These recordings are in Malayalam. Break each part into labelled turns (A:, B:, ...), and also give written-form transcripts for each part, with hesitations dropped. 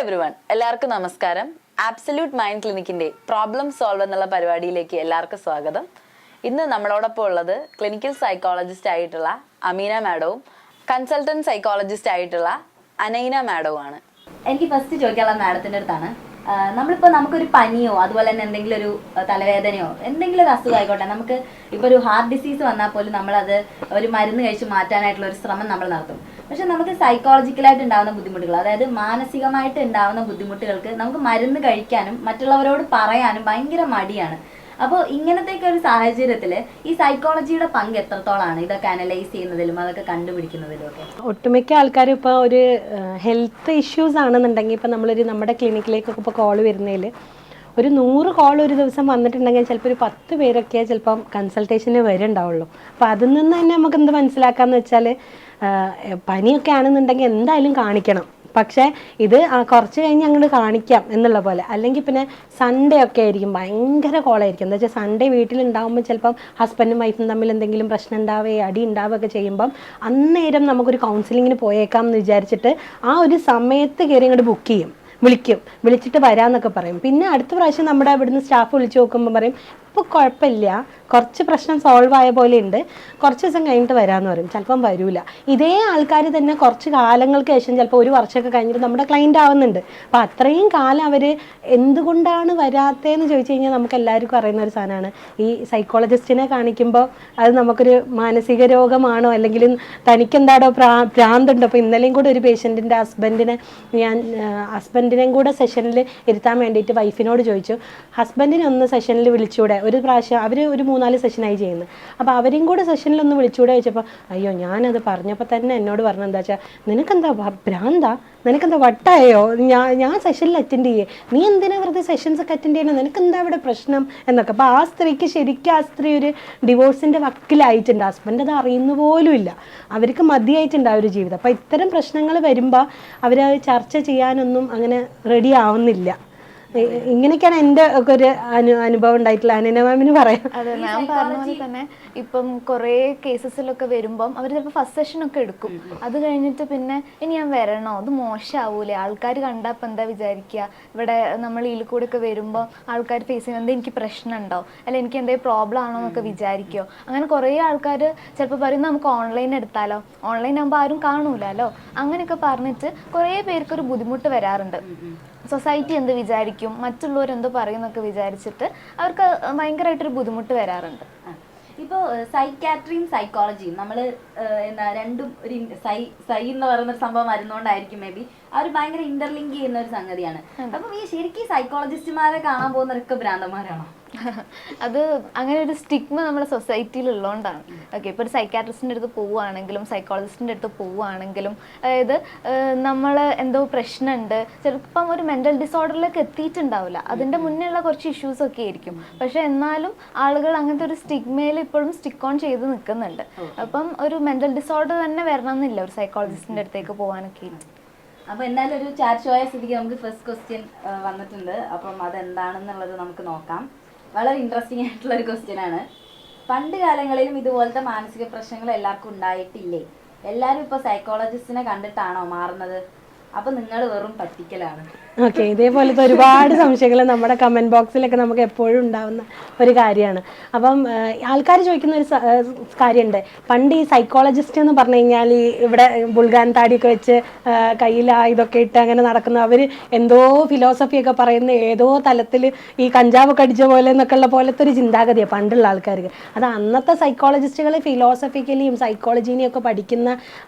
A: എവ്രിവൺ, എല്ലാവർക്കും നമസ്കാരം. ആബ്സല്യൂട്ട് മൈൻഡ് ക്ലിനിക്കിന്റെ പ്രോബ്ലം സോൾവ് എന്നുള്ള പരിപാടിയിലേക്ക് എല്ലാവർക്കും സ്വാഗതം. ഇന്ന് നമ്മളോടൊപ്പം ഉള്ളത് ക്ലിനിക്കൽ സൈക്കോളജിസ്റ്റ് ആയിട്ടുള്ള അമീന മാഡവും കൺസൾട്ടന്റ് സൈക്കോളജിസ്റ്റ് ആയിട്ടുള്ള അനൈന മാഡവും ആണ്. എനിക്ക് ഫസ്റ്റ് ചോദിക്കാനുള്ള മാഡത്തിന്റെ അടുത്താണ്, നമ്മളിപ്പോൾ നമുക്കൊരു പനിയോ അതുപോലെ തന്നെ എന്തെങ്കിലും ഒരു തലവേദനയോ എന്തെങ്കിലും ഒരു അസുഖം ആയിക്കോട്ടെ, നമുക്ക് ഇപ്പോൾ ഒരു ഹാർട്ട് ഡിസീസ് വന്നാൽ പോലും നമ്മളത് ഒരു മരുന്ന് കഴിച്ച് മാറ്റാനായിട്ടുള്ള ഒരു ശ്രമം നമ്മൾ നടത്തും. പക്ഷെ നമുക്ക് സൈക്കോളജിക്കലായിട്ട് ഉണ്ടാകുന്ന ബുദ്ധിമുട്ടുകൾ, അതായത് മാനസികമായിട്ട് ഉണ്ടാകുന്ന ബുദ്ധിമുട്ടുകൾക്ക് നമുക്ക് മരുന്ന് കഴിക്കാനും മറ്റുള്ളവരോട് പറയാനും ഭയങ്കര മടിയാണ്. അപ്പോൾ ഇങ്ങനത്തെയൊക്കെ ഒരു സാഹചര്യത്തിൽ ഈ സൈക്കോളജിയുടെ പങ്ക് എത്രത്തോളമാണ് ഇതൊക്കെ അനലൈസ് ചെയ്യുന്നതിലും അതൊക്കെ കണ്ടുപിടിക്കുന്നതിലും ഒക്കെ?
B: ഒട്ടുമിക്ക ആൾക്കാരും ഇപ്പോൾ ഒരു ഹെൽത്ത് ഇഷ്യൂസ് ആണെന്നുണ്ടെങ്കിൽ ഇപ്പോൾ നമ്മുടെ ക്ലിനിക്കിലേക്കൊക്കെ ഇപ്പോൾ കോൾ വരുന്നതിൽ ഒരു 100 കോൾ ഒരു ദിവസം വന്നിട്ടുണ്ടെങ്കിൽ ചിലപ്പോൾ ഒരു 10 പേരൊക്കെ ചിലപ്പം കൺസൾട്ടേഷന് വരുന്നുണ്ടാവുള്ളൂ. അപ്പോൾ അതിൽ നിന്ന് തന്നെ നമുക്ക് എന്ത് മനസ്സിലാക്കാമെന്ന് വെച്ചാൽ, പനിയൊക്കെ ആണെന്നുണ്ടെങ്കിൽ എന്തായാലും കാണിക്കണം. പക്ഷേ ഇത് കുറച്ച് കഴിഞ്ഞ് അങ്ങോട്ട് കാണിക്കാം എന്നുള്ള പോലെ. അല്ലെങ്കിൽ പിന്നെ സൺഡേ ഒക്കെ ആയിരിക്കും ഭയങ്കര കോളായിരിക്കും. എന്താ വെച്ചാൽ സൺഡേ വീട്ടിലുണ്ടാകുമ്പോൾ ചിലപ്പം ഹസ്ബൻഡും വൈഫും തമ്മിൽ എന്തെങ്കിലും പ്രശ്നം ഉണ്ടാവുകയോ അടി ഉണ്ടാവുകയൊക്കെ ചെയ്യുമ്പം അന്നേരം നമുക്കൊരു കൗൺസിലിങ്ങിന് പോയേക്കാം എന്ന് വിചാരിച്ചിട്ട് ആ ഒരു സമയത്ത് കയറി അങ്ങോട്ട് ബുക്ക് ചെയ്യും, വിളിച്ചിട്ട് വരാമെന്നൊക്കെ പറയും. പിന്നെ അടുത്ത പ്രാവശ്യം നമ്മുടെ ഇവിടുന്ന് സ്റ്റാഫ് വിളിച്ച് നോക്കുമ്പോൾ പറയും ഇപ്പോൾ കുഴപ്പമില്ല, കുറച്ച് പ്രശ്നം സോൾവ് ആയ പോലെ ഉണ്ട്, കുറച്ച് ദിവസം കഴിഞ്ഞിട്ട് വരാമെന്ന് പറയും. ചിലപ്പം വരില്ല. ഇതേ ആൾക്കാർ തന്നെ കുറച്ച് കാലങ്ങൾക്ക് ശേഷം ചിലപ്പോൾ ഒരു വർഷമൊക്കെ കഴിഞ്ഞിട്ട് നമ്മുടെ ക്ലൈൻ്റ് ആവുന്നുണ്ട്. അപ്പോൾ അത്രയും കാലം അവർ എന്തുകൊണ്ടാണ് വരാത്തതെന്ന് ചോദിച്ചു കഴിഞ്ഞാൽ നമുക്ക് എല്ലാവർക്കും അറിയുന്ന ഒരു സാധനമാണ്, ഈ സൈക്കോളജിസ്റ്റിനെ കാണിക്കുമ്പോൾ അത് നമുക്കൊരു മാനസിക രോഗമാണോ അല്ലെങ്കിൽ തനിക്കെന്താണോ ഭ്രാന്തുണ്ടോ. അപ്പോൾ ഇന്നലെയും കൂടെ ഒരു പേഷ്യൻറ്റിൻ്റെ ഹസ്ബൻഡിനെയും കൂടെ സെഷനിൽ ഇരുത്താൻ വേണ്ടിയിട്ട് വൈഫിനോട് ചോദിച്ചു, ഹസ്ബൻഡിനെ ഒന്ന് സെഷനിൽ വിളിച്ചുകൂടെ, ഒരു പ്രാവശ്യം അവർ ഒരു 3-4 സെഷനായി ചെയ്യുന്നത്, അപ്പോൾ അവരെയും കൂടെ സെഷനിലൊന്ന് വിളിച്ചുകൂടെ ചോദിച്ചപ്പോൾ അയ്യോ ഞാനത് പറഞ്ഞപ്പോൾ തന്നെ എന്നോട് പറഞ്ഞെന്താ വെച്ചാൽ, നിനക്കെന്താ ഭ്രാന്താ, നിനക്കെന്താ വട്ടായോ, ഞാൻ സെഷനിൽ അറ്റൻഡ് ചെയ്യേ, നീ എന്തിനാ വെറുതെ സെഷൻസ് ഒക്കെ അറ്റൻഡ് ചെയ്യണം, നിനക്കെന്താ ഇവിടെ പ്രശ്നം എന്നൊക്കെ. അപ്പോൾ ആ സ്ത്രീക്ക് ശരിക്കും ആ സ്ത്രീ ഒരു ഡിവോഴ്സിൻ്റെ വക്കിലായിട്ടുണ്ട്. ഹസ്ബൻഡ് അത് അറിയുന്ന പോലും ഇല്ല, അവർക്ക് മതിയായിട്ടുണ്ട് ആ ഒരു ജീവിതം. അപ്പോൾ ഇത്തരം പ്രശ്നങ്ങൾ വരുമ്പോൾ അവർ ചർച്ച ചെയ്യാനൊന്നും അങ്ങനെ റെഡി ആവുന്നില്ല. ഇങ്ങനെയൊക്കെയാണ് എൻ്റെ ഒക്കെ ഒരു അനുഭവം ഉണ്ടായിട്ടുള്ള. അനീന മാമിന് പറയാം.
C: അതെ, ഞാൻ പറഞ്ഞ പോലെ തന്നെ ഇപ്പം കുറേ കേസസിലൊക്കെ വരുമ്പം അവർ ചിലപ്പോൾ ഫസ്റ്റ് സെഷനൊക്കെ എടുക്കും. അത് കഴിഞ്ഞിട്ട് പിന്നെ ഇനി ഞാൻ വരണോ, അത് മോശമാവൂലേ, ആൾക്കാർ കണ്ടപ്പോൾ എന്താ വിചാരിക്കുക, ഇവിടെ നമ്മൾ ഇതിൽ കൂടെ ഒക്കെ വരുമ്പോൾ ആൾക്കാർ ഫേസ് ചെയ്യുന്നത് എന്താ, എനിക്ക് പ്രശ്നം ഉണ്ടോ, അല്ല എനിക്ക് എന്തെങ്കിലും പ്രോബ്ലം ആണോ എന്നൊക്കെ വിചാരിക്കുമോ. അങ്ങനെ കുറേ ആൾക്കാർ ചിലപ്പോൾ പറയും നമുക്ക് ഓൺലൈൻ എടുത്താലോ, ഓൺലൈൻ ആകുമ്പോൾ ആരും കാണൂലല്ലോ, അങ്ങനെയൊക്കെ പറഞ്ഞിട്ട് കുറേ പേർക്കൊരു ബുദ്ധിമുട്ട് വരാറുണ്ട്. സൊസൈറ്റി എന്ത് വിചാരിക്കും, മറ്റുള്ളവർ എന്ത് പറയുന്നൊക്കെ വിചാരിച്ചിട്ട് അവർക്ക് ഭയങ്കരമായിട്ടൊരു ബുദ്ധിമുട്ട് വരാറുണ്ട്.
A: ഇപ്പോൾ സൈക്യാട്രിയും സൈക്കോളജിയും നമ്മൾ രണ്ടും ഒരു സൈ എന്ന് പറയുന്ന ഒരു സംഭവം വരുന്നോണ്ടായിരിക്കും മേ ബി അവർ ഭയങ്കര ഇന്റർലിങ്ക് ചെയ്യുന്ന ഒരു സംഗതിയാണ്. അപ്പം ഈ ശരിക്കും സൈക്കോളജിസ്റ്റുമാരെ കാണാൻ പോകുന്നവരൊക്കെ ഭ്രാന്തന്മാരാണോ?
C: അത് അങ്ങനെ ഒരു സ്റ്റിഗ്മ നമ്മുടെ സൊസൈറ്റിയിൽ ഉള്ളതുകൊണ്ടാണ്. ഓക്കെ, ഇപ്പോൾ ഒരു സൈക്കാട്രിസ്റ്റിൻ്റെ അടുത്ത് പോവുകയാണെങ്കിലും സൈക്കോളജിസ്റ്റിൻ്റെ അടുത്ത് പോവുകയാണെങ്കിലും, അതായത് നമ്മൾ എന്തോ പ്രശ്നമുണ്ട്, ചിലപ്പം ഒരു മെൻ്റൽ ഡിസോർഡറിലേക്ക് എത്തിയിട്ടുണ്ടാവില്ല, അതിൻ്റെ മുന്നേയുള്ള കുറച്ച് ഇഷ്യൂസൊക്കെ ആയിരിക്കും. പക്ഷെ എന്നാലും ആളുകൾ അങ്ങനത്തെ ഒരു സ്റ്റിഗ്മയിൽ ഇപ്പോഴും സ്റ്റിക്ക് ഓൺ ചെയ്ത് നിൽക്കുന്നുണ്ട്. അപ്പം ഒരു മെൻ്റൽ ഡിസോർഡർ തന്നെ വരണം എന്നില്ല ഒരു സൈക്കോളജിസ്റ്റിൻ്റെ അടുത്തേക്ക് പോകാനൊക്കെ.
A: അപ്പോൾ എന്തായാലും ഒരു ചാറ്റ് ഷോ ആയ സ്ഥിതിക്ക് നമുക്ക് ഫസ്റ്റ് ക്വസ്റ്റ്യൻ വന്നിട്ടുണ്ട്. അപ്പം അതെന്താണെന്നുള്ളത് നമുക്ക് നോക്കാം. വളരെ ഇൻട്രസ്റ്റിംഗ് ആയിട്ടുള്ള ഒരു ക്വസ്റ്റ്യൻ ആണ്. പണ്ട് കാലങ്ങളിലും ഇതുപോലത്തെ മാനസിക പ്രശ്നങ്ങൾ എല്ലാവർക്കും ഉണ്ടായിട്ടില്ലേ? എല്ലാവരും ഇപ്പോൾ സൈക്കോളജിസ്റ്റിനെ കണ്ടിട്ടാണോ മാറുന്നത്? അപ്പോൾ നിങ്ങൾ വെറും പറ്റിക്കലാണ്.
B: ഓക്കെ, ഇതേപോലത്തെ ഒരുപാട് സംശയങ്ങൾ നമ്മുടെ കമൻറ്റ് ബോക്സിലൊക്കെ നമുക്ക് എപ്പോഴും ഉണ്ടാവുന്ന ഒരു കാര്യമാണ്. അപ്പം ആൾക്കാർ ചോദിക്കുന്ന ഒരു കാര്യമുണ്ട്, പണ്ട് ഈ സൈക്കോളജിസ്റ്റ് എന്ന് പറഞ്ഞു കഴിഞ്ഞാൽ ഈ ഇവിടെ ബുൾഗാൻ താടിയൊക്കെ വെച്ച് കയ്യിൽ ഇതൊക്കെ ഇട്ട് അങ്ങനെ നടക്കുന്ന, അവർ എന്തോ ഫിലോസഫിയൊക്കെ പറയുന്ന ഏതോ തലത്തിൽ ഈ കഞ്ചാവൊക്കെ അടിച്ച പോലെ എന്നൊക്കെ ഉള്ള പോലത്തെ ഒരു ചിന്താഗതിയാണ് പണ്ടുള്ള ആൾക്കാർക്ക്. അത് അന്നത്തെ സൈക്കോളജിസ്റ്റുകൾ ഫിലോസഫിക്കലിയും സൈക്കോളജീനെയും ഒക്കെ പഠിക്കുന്ന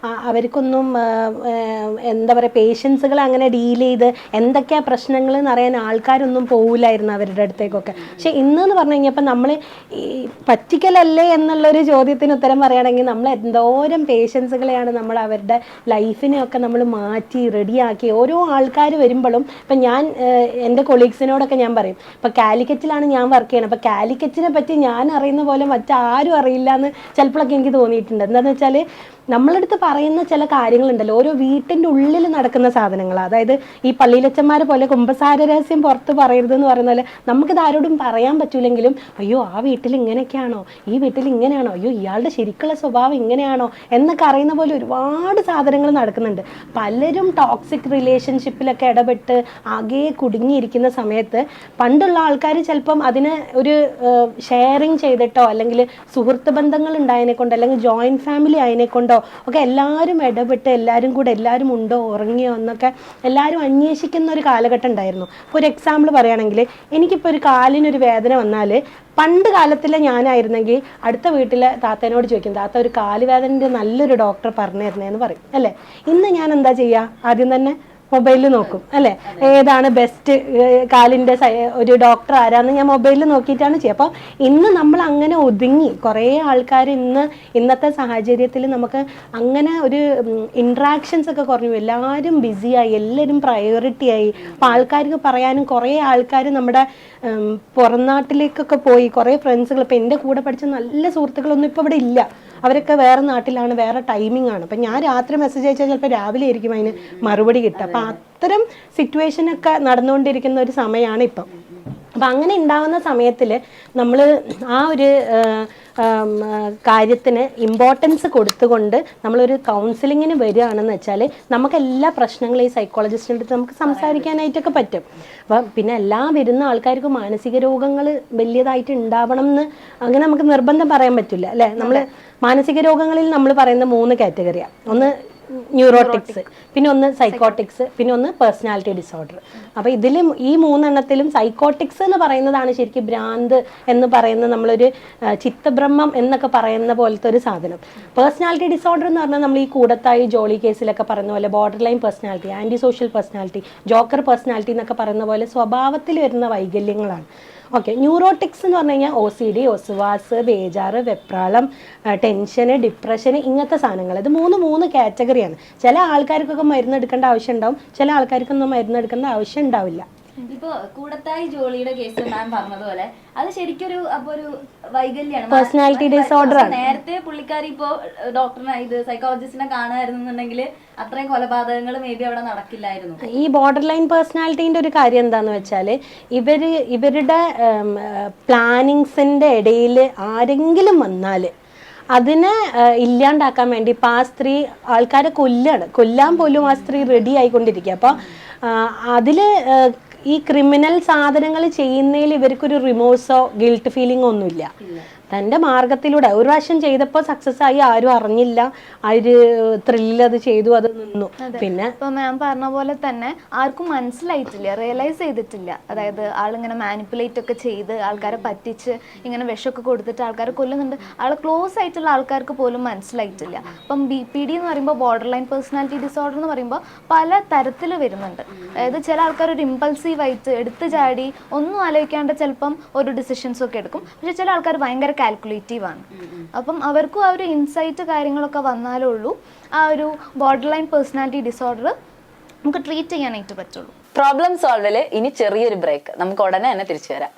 B: അവർക്കൊന്നും എന്താ പറയുക, പേഷ്യൻസുകൾ അങ്ങനെ ഡീൽ ചെയ്ത് എന്തൊക്കെയാണ് പ്രശ്നങ്ങൾ എന്നറിയാൻ ആൾക്കാരൊന്നും പോകില്ലായിരുന്നു അവരുടെ അടുത്തേക്കൊക്കെ. പക്ഷെ ഇന്നെന്ന് പറഞ്ഞു കഴിഞ്ഞപ്പോൾ നമ്മൾ ഈ പറ്റിക്കലല്ലേ എന്നുള്ളൊരു ചോദ്യത്തിന് ഉത്തരം പറയുകയാണെങ്കിൽ നമ്മൾ എന്തോരം പേഷ്യൻസുകളെയാണ് നമ്മൾ അവരുടെ ലൈഫിനെയൊക്കെ നമ്മൾ മാറ്റി റെഡിയാക്കി. ഓരോ ആൾക്കാർ വരുമ്പോഴും ഇപ്പം ഞാൻ എൻ്റെ കൊളീഗ്സിനോടൊക്കെ ഞാൻ പറയും, ഇപ്പോൾ കാലിക്കറ്റിലാണ് ഞാൻ വർക്ക് ചെയ്യണം, അപ്പോൾ കാലിക്കറ്റിനെ പറ്റി ഞാൻ അറിയുന്ന പോലെ മറ്റാരും അറിയില്ല എന്ന് ചിലപ്പോഴൊക്കെ എനിക്ക് തോന്നിയിട്ടുണ്ട്. എന്താണെന്ന് വെച്ചാൽ നമ്മളടുത്ത് പറയുന്ന ചില കാര്യങ്ങളുണ്ടല്ലോ, ഓരോ വീട്ടിൻ്റെ ഉള്ളിൽ നടക്കുന്ന സാധനങ്ങൾ, അതായത് ഈ പള്ളിയിലച്ചന്മാരെ പോലെ കുമ്പസാര രഹസ്യം പുറത്ത് പറയരുത് എന്ന് പറയുന്ന പോലെ നമുക്കിത് ആരോടും പറയാൻ പറ്റൂലെങ്കിലും അയ്യോ ആ വീട്ടിൽ ഇങ്ങനെയൊക്കെയാണോ, ഈ വീട്ടിൽ ഇങ്ങനെയാണോ, അയ്യോ ഇയാളുടെ ശരിക്കുള്ള സ്വഭാവം ഇങ്ങനെയാണോ എന്നൊക്കെ അറിയുന്ന പോലെ ഒരുപാട് സാധനങ്ങൾ നടക്കുന്നുണ്ട്. പലരും ടോക്സിക് റിലേഷൻഷിപ്പിലൊക്കെ ഇടപെട്ട് ആകെ കുടുങ്ങിയിരിക്കുന്ന സമയത്ത് പണ്ടുള്ള ആൾക്കാർ ചിലപ്പം അതിന് ഒരു ഷെയറിങ് ചെയ്തിട്ടോ അല്ലെങ്കിൽ സുഹൃത്ത് ബന്ധങ്ങൾ ഉണ്ടായതിനെ കൊണ്ടോ അല്ലെങ്കിൽ ജോയിൻറ്റ് ഫാമിലി ആയതിനെ കൊണ്ടോ ഒക്കെ എല്ലാവരും ഇടപെട്ട് എല്ലാവരും കൂടെ എല്ലാവരും ഉണ്ടോ ഉറങ്ങിയോ എന്നൊക്കെ എല്ലാവരും അന്വേഷിക്കുന്ന ഒരു കാലഘട്ടം ഉണ്ടായിരുന്നു. ഇപ്പോൾ ഒരു എക്സാമ്പിൾ പറയുകയാണെങ്കിൽ എനിക്കിപ്പോൾ ഒരു കാലിനൊരു വേദന വന്നാൽ പണ്ട് കാലത്തിൽ ഞാനായിരുന്നെങ്കിൽ അടുത്ത വീട്ടിലെ താത്തേനോട് ചോദിക്കും, താത്ത ഒരു കാലുവേദനൻ്റെ നല്ലൊരു ഡോക്ടറെ പറഞ്ഞു തരുന്നതെന്ന് പറയും അല്ലേ. ഇന്ന് ഞാൻ എന്താ ചെയ്യുക, ആദ്യം തന്നെ മൊബൈലിൽ നോക്കും അല്ലേ, ഏതാണ് ബെസ്റ്റ് കാലിൻ്റെ ഒരു ഡോക്ടർ ആരാന്ന് ഞാൻ മൊബൈലിൽ നോക്കിയിട്ടാണ് ചെയ്യുക. അപ്പോൾ ഇന്ന് നമ്മൾ അങ്ങനെ ഒതുങ്ങി, കുറേ ആൾക്കാർ ഇന്നത്തെ സാഹചര്യത്തിൽ നമുക്ക് അങ്ങനെ ഒരു ഇൻട്രാക്ഷൻസ് ഒക്കെ കുറഞ്ഞു, എല്ലാവരും ബിസിയായി, എല്ലാവരും പ്രയോറിറ്റി ആയി. അപ്പോൾ ആൾക്കാർക്ക് പറയാനും കുറേ ആൾക്കാർ നമ്മുടെ പുറം നാട്ടിലേക്കൊക്കെ പോയി, കുറേ ഫ്രണ്ട്സുകൾ, ഇപ്പോൾ എൻ്റെ കൂടെ പഠിച്ച നല്ല സുഹൃത്തുക്കളൊന്നും ഇപ്പോൾ ഇവിടെ ഇല്ല, അവരൊക്കെ വേറെ നാട്ടിലാണ്, വേറെ ടൈമിംഗ് ആണ്. അപ്പം ഞാൻ രാത്രി മെസ്സേജ് അയച്ചാൽ ചിലപ്പോൾ രാവിലെ ആയിരിക്കും അതിന് മറുപടി കിട്ടുക. അപ്പം അത്തരം സിറ്റുവേഷനൊക്കെ നടന്നുകൊണ്ടിരിക്കുന്ന ഒരു സമയമാണ് ഇപ്പം. അപ്പം അങ്ങനെ ഉണ്ടാകുന്ന സമയത്തിൽ നമ്മൾ ആ ഒരു കാര്യത്തിന് ഇമ്പോർട്ടൻസ് കൊടുത്തുകൊണ്ട് നമ്മളൊരു കൗൺസിലിങ്ങിന് വരികയാണെന്ന് വെച്ചാൽ നമുക്ക് എല്ലാ പ്രശ്നങ്ങളും ഈ സൈക്കോളജിസ്റ്റിൻ്റെ അടുത്ത് നമുക്ക് സംസാരിക്കാനായിട്ടൊക്കെ പറ്റും. അപ്പം പിന്നെ എല്ലാ വരുന്ന ആൾക്കാർക്കും മാനസിക രോഗങ്ങൾ വലിയതായിട്ട് ഉണ്ടാവണം എന്ന് അങ്ങനെ നമുക്ക് നിർബന്ധം പറയാൻ പറ്റില്ല അല്ലേ. നമ്മൾ മാനസിക രോഗങ്ങളിൽ നമ്മൾ പറയുന്ന 3 കാറ്റഗറിയാണ്. ഒന്ന് ന്യൂറോട്ടിക്സ്, പിന്നെ ഒന്ന് സൈക്കോട്ടിക്സ്, പിന്നെ ഒന്ന് പേഴ്സണാലിറ്റി ഡിസോർഡർ. അപ്പോൾ ഇതിലും ഈ 3 എണ്ണത്തിലും സൈക്കോട്ടിക്സ് എന്ന് പറയുന്നതാണ് ശരിക്കും ഭ്രാന്ത് എന്ന് പറയുന്ന നമ്മളൊരു ചിത്തഭ്രമം എന്നൊക്കെ പറയുന്ന പോലത്തെ ഒരു സാധനം. പേഴ്സണാലിറ്റി ഡിസോർഡർ എന്ന് പറഞ്ഞാൽ നമ്മൾ ഈ കൂടത്തായി ജോളി കേസിലൊക്കെ പറയുന്ന പോലെ borderline personality, anti social personality, joker personality എന്നൊക്കെ പറയുന്ന പോലെ സ്വഭാവത്തിൽ വരുന്ന വൈകല്യങ്ങളാണ്. ഓക്കെ, ന്യൂറോട്ടിക്സ് എന്ന് പറഞ്ഞു കഴിഞ്ഞാൽ OCD, ഒസ്വാസ്, ബേജാറ്, വെപ്രാളം, ടെൻഷന്, ഡിപ്രഷന്, ഇങ്ങനത്തെ സാധനങ്ങൾ. ഇത് 3 കാറ്റഗറിയാണ്. ചില ആൾക്കാർക്കൊക്കെ മരുന്നെടുക്കേണ്ട ആവശ്യം ഉണ്ടാവും, ചില ആൾക്കാർക്കൊന്നും മരുന്നെടുക്കേണ്ട ആവശ്യം ഉണ്ടാവില്ല.
A: ഇപ്പൊ കൂടത്തായി ജോളിയുടെ കേസ് മാം പറഞ്ഞതുപോലെ അത് ശരിക്കൊരു ഒരു വൈകല്യമാണ്,
B: പേഴ്സണാലിറ്റി ഡിസോർഡർ ആണ്.
A: നേരത്തെ പുള്ളിക്കാരി ഇപ്പോ ഡോക്ടറിനെ ഇത് സൈക്കോളജിസ്റ്റിനെ കാണുമായിരുന്നുണ്ടെങ്കിൽ അത്രയും കൊലപാതകങ്ങൾ മേ ബി അവിടെ നടക്കില്ലായിരുന്നു.
B: ഈ ബോർഡർ ലൈൻ പേഴ്സണാലിറ്റീൻ്റെ ഒരു കാര്യം എന്താണെന്ന് വെച്ചാൽ ഇവരുടെ പ്ലാനിങ്സിൻ്റെ ഇടയിൽ ആരെങ്കിലും വന്നാൽ അതിനെ ഇല്ലാണ്ടാക്കാൻ വേണ്ടി ഇപ്പോൾ ആ സ്ത്രീ ആൾക്കാരെ കൊല്ലാൻ പോലും ആ സ്ത്രീ റെഡി ആയിക്കൊണ്ടിരിക്കുക. അപ്പോൾ അതിൽ ഈ ക്രിമിനൽ സാധനങ്ങൾ ചെയ്യുന്നതിൽ ഇവർക്കൊരു റിമോഴ്സോ ഗിൽട്ട് ഫീലിംഗോ ഒന്നുമില്ല. തൻ്റെ മാർഗത്തിലൂടെ ഒരു പ്രാവശ്യം ചെയ്തപ്പോൾ സക്സസ് ആയി, ആരും അറിഞ്ഞില്ല, ഒരു ത്രില്ലിൽ അത് ചെയ്തു, അത് നിന്നു. പിന്നെ
C: ഇപ്പൊ മാം പറഞ്ഞ പോലെ തന്നെ ആർക്കും മനസ്സിലായിട്ടില്ല, റിയലൈസ് ചെയ്തിട്ടില്ല. അതായത് ആളിങ്ങനെ മാനിപ്പുലേറ്റ് ഒക്കെ ചെയ്ത് ആൾക്കാരെ പറ്റിച്ച് ഇങ്ങനെ വിഷമൊക്കെ കൊടുത്തിട്ട് ആൾക്കാരെ കൊല്ലുന്നുണ്ട്. ആൾ ക്ലോസ് ആയിട്ടുള്ള ആൾക്കാർക്ക് പോലും മനസ്സിലായിട്ടില്ല. അപ്പം BPD എന്ന് പറയുമ്പോൾ ബോർഡർ ലൈൻ പേഴ്സണാലിറ്റി ഡിസോർഡർ എന്ന് പറയുമ്പോൾ പല തരത്തിൽ വരുന്നുണ്ട്. അതായത് ചില ആൾക്കാർ ഒരു ഇമ്പൾസീവായിട്ട് എടുത്തു ചാടി ഒന്നും ആലോചിക്കാണ്ട് ചിലപ്പം ഒരു ഡിസിഷൻസ് ഒക്കെ എടുക്കും. പക്ഷെ ചില ആൾക്കാർ ഭയങ്കര കാൽക്കുലേറ്റീവ് ആണ്. അപ്പം അവർക്കും ആ ഒരു ഇൻസൈറ്റ് കാര്യങ്ങളൊക്കെ വന്നാലേ ഉള്ളൂ ആ ഒരു ബോർഡർ ലൈൻ പേഴ്സണാലിറ്റി ഡിസോർഡർ നമുക്ക് ട്രീറ്റ് ചെയ്യാനായിട്ട് പറ്റുള്ളൂ.
A: പ്രോബ്ലം സോൾവില് ഇനി ചെറിയൊരു ബ്രേക്ക്, നമുക്ക് ഉടനെ തന്നെ തിരിച്ചു വരാം.